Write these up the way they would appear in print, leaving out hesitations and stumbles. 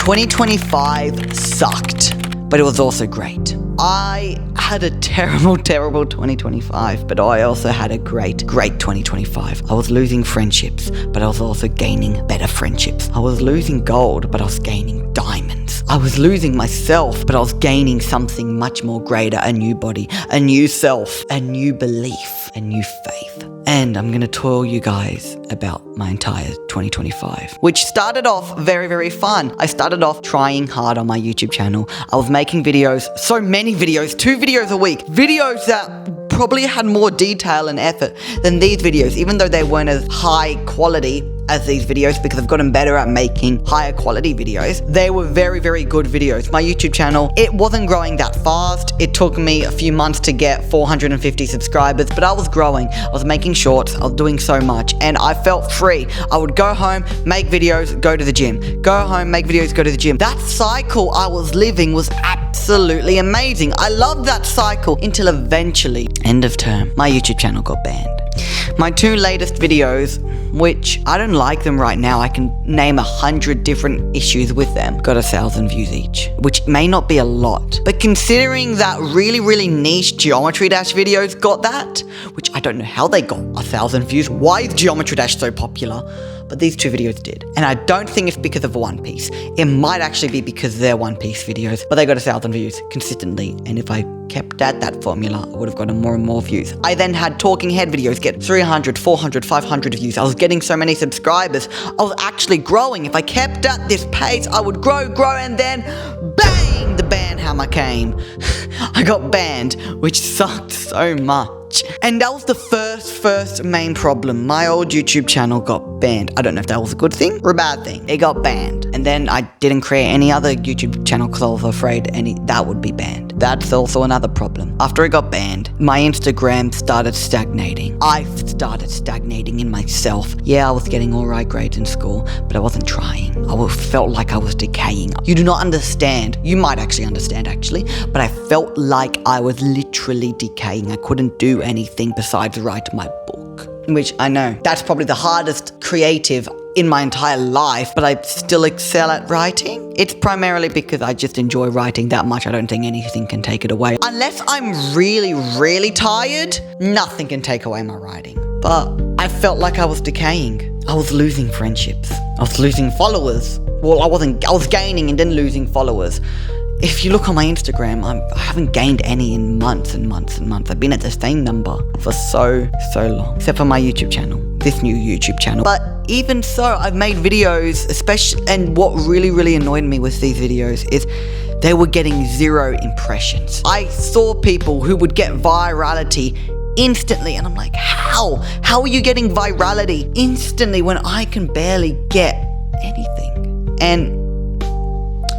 2025 sucked, but it was also great. I had a terrible 2025, but I also had a great 2025. I was losing friendships, but I was also gaining better friendships. I was losing gold, but I was gaining diamonds. I was losing myself, but I was gaining something much more greater, a new body, a new self, a new belief, a new faith. And I'm going to tell you guys about my entire 2025, which started off very, very fun. I started off trying hard on my YouTube channel. I was making videos, so many videos, 2 videos a week, videos that probably had more detail and effort than these videos, even though they weren't as high quality as these videos, because I've gotten better at making higher quality videos. They were very, very good videos. My YouTube channel, it wasn't growing that fast. It took me a few months to get 450 subscribers, but I was growing. I was making shorts. I was doing so much, and I felt free. I would go home, make videos, go to the gym. Go home, make videos, go to the gym. That cycle I was living was absolutely amazing. I loved that cycle until eventually, end of term, my YouTube channel got banned. My 2 latest videos, which I don't like them right now, I can name 100 different issues with them, got 1,000 views each, which may not be a lot, but considering that really, really niche Geometry Dash videos got that, which I don't know how they got 1,000 views. Why is Geometry Dash so popular? But these 2 videos did. And I don't think it's because of One Piece. It might actually be because they're One Piece videos, but they got 1,000 views consistently. And if I kept at that formula, I would have gotten more and more views. I then had Talking Head videos get 300, 400, 500 views. I was getting so many subscribers. I was actually growing. If I kept at this pace, I would grow, and then bang, the ban hammer came. I got banned, which sucked so much. And that was the first main problem. My old YouTube channel got banned. I don't know if that was a good thing or a bad thing. It got banned. And then I didn't create any other YouTube channel because I was afraid that would be banned. That's also another problem. After it got banned, my Instagram started stagnating. I started stagnating in myself. Yeah, I was getting alright grades in school, but I wasn't trying. I felt like I was decaying. You do not understand. You might actually understand, but I felt like I was literally decaying. I couldn't do anything besides write my book, which I know that's probably the hardest creative in my entire life, but I still excel at writing. It's primarily because I just enjoy writing that much. I don't think anything can take it away. Unless I'm really, really tired, nothing can take away my writing. But I felt like I was decaying. I was losing friendships. I was losing followers. Well, I was gaining and then losing followers. If you look on my Instagram, I haven't gained any in months and months and months. I've been at the same number for so long. Except for my YouTube channel, this new YouTube channel. But even so, I've made videos, especially, and what really, really annoyed me with these videos is they were getting 0 impressions. I saw people who would get virality instantly, and I'm like, how? How are you getting virality instantly when I can barely get anything? And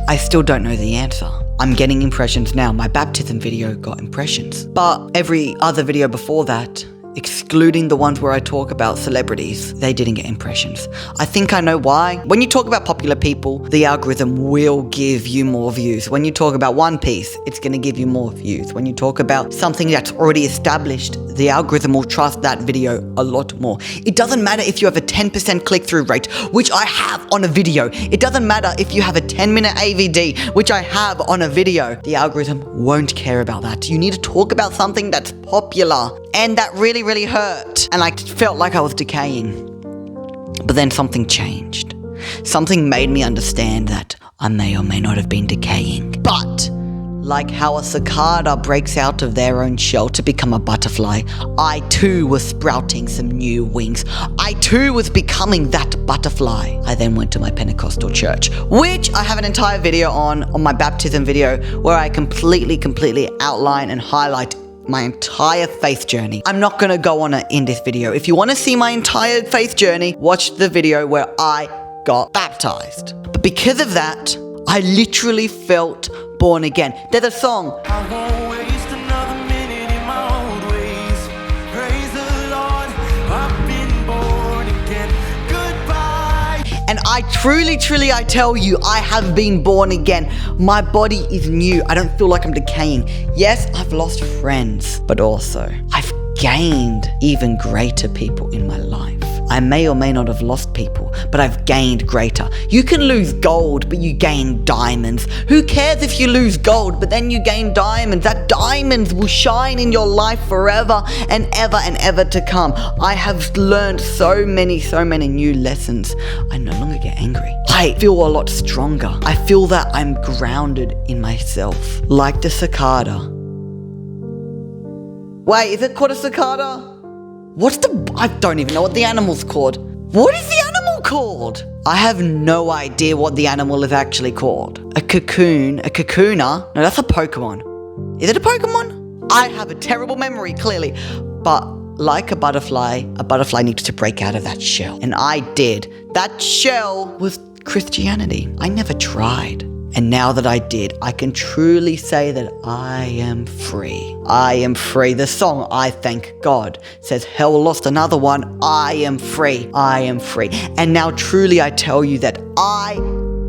I still don't know the answer. I'm getting impressions now. My baptism video got impressions. But every other video before that, excluding the ones where I talk about celebrities, they didn't get impressions. I think I know why. When you talk about popular people, the algorithm will give you more views. When you talk about One Piece, it's going to give you more views. When you talk about something that's already established, the algorithm will trust that video a lot more. It doesn't matter if you have a 10% click-through rate, which I have on a video. It doesn't matter if you have a 10-minute AVD, which I have on a video. The algorithm won't care about that. You need to talk about something that's popular. And that really, really hurt. And I felt like I was decaying. But then something changed. Something made me understand that I may or may not have been decaying. But like how a cicada breaks out of their own shell to become a butterfly, I too was sprouting some new wings. I too was becoming that butterfly. I then went to my Pentecostal church, which I have an entire video on my baptism video, where I completely outline and highlight my entire faith journey. I'm not gonna go on it in this video. If you want to see my entire faith journey, watch the video where I got baptized. But because of that, I literally felt born again. There's a song. I won't waste another minute in my old ways. Praise the Lord, I've been born again. Goodbye. And I truly, I tell you, I have been born again. My body is new. I don't feel like I'm decaying. Yes, I've lost friends, but also I've gained even greater people in my life. I may or may not have lost people, but I've gained greater. You can lose gold, but you gain diamonds. Who cares if you lose gold, but then you gain diamonds? That diamonds will shine in your life forever and ever to come. I have learned so many new lessons. I no longer get angry. I feel a lot stronger. I feel that I'm grounded in myself. Like the cicada. Wait, is it called a cicada? I don't even know what the animal's called. What is the animal called? I have no idea what the animal is actually called. A cocoon, a cocooner? No, that's a Pokemon. Is it a Pokemon? I have a terrible memory, clearly. But like a butterfly needs to break out of that shell. And I did. That shell was Christianity. I never tried. And now that I did, I can truly say that I am free. I am free. The song, I Thank God, says, hell lost another one. I am free. I am free. And now truly I tell you that I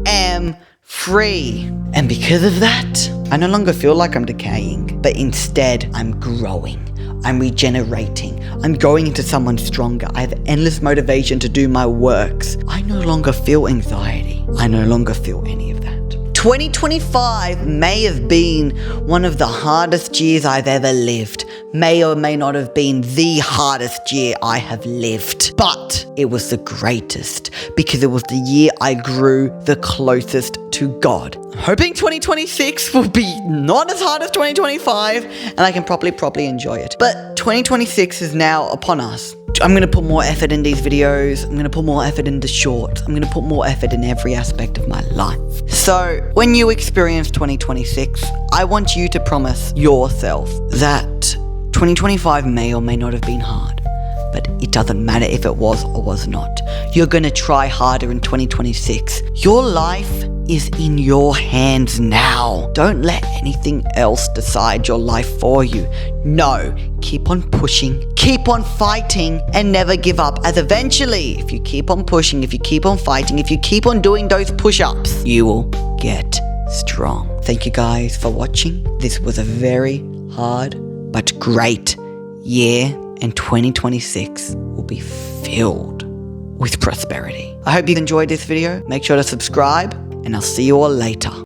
am free. And because of that, I no longer feel like I'm decaying, but instead I'm growing. I'm regenerating. I'm growing into someone stronger. I have endless motivation to do my works. I no longer feel anxiety. I no longer feel any of that. 2025 may have been one of the hardest years I've ever lived. May or may not have been the hardest year I have lived. But it was the greatest because it was the year I grew the closest to God. I'm hoping 2026 will be not as hard as 2025 and I can properly enjoy it. But 2026 is now upon us. I'm going to put more effort in these videos. I'm going to put more effort in the shorts. I'm going to put more effort in every aspect of my life. So when you experience 2026, I want you to promise yourself that 2025 may or may not have been hard, but it doesn't matter if it was or was not. You're going to try harder in 2026. Your life is in your hands now. Don't let anything else decide your life for you. No, keep on pushing, keep on fighting, and never give up. As eventually, if you keep on pushing, if you keep on fighting, if you keep on doing those push-ups, you will get strong. Thank you guys for watching. This was a very hard but great year, and 2026 will be filled with prosperity. I hope you enjoyed this video. Make sure to subscribe, and I'll see you all later.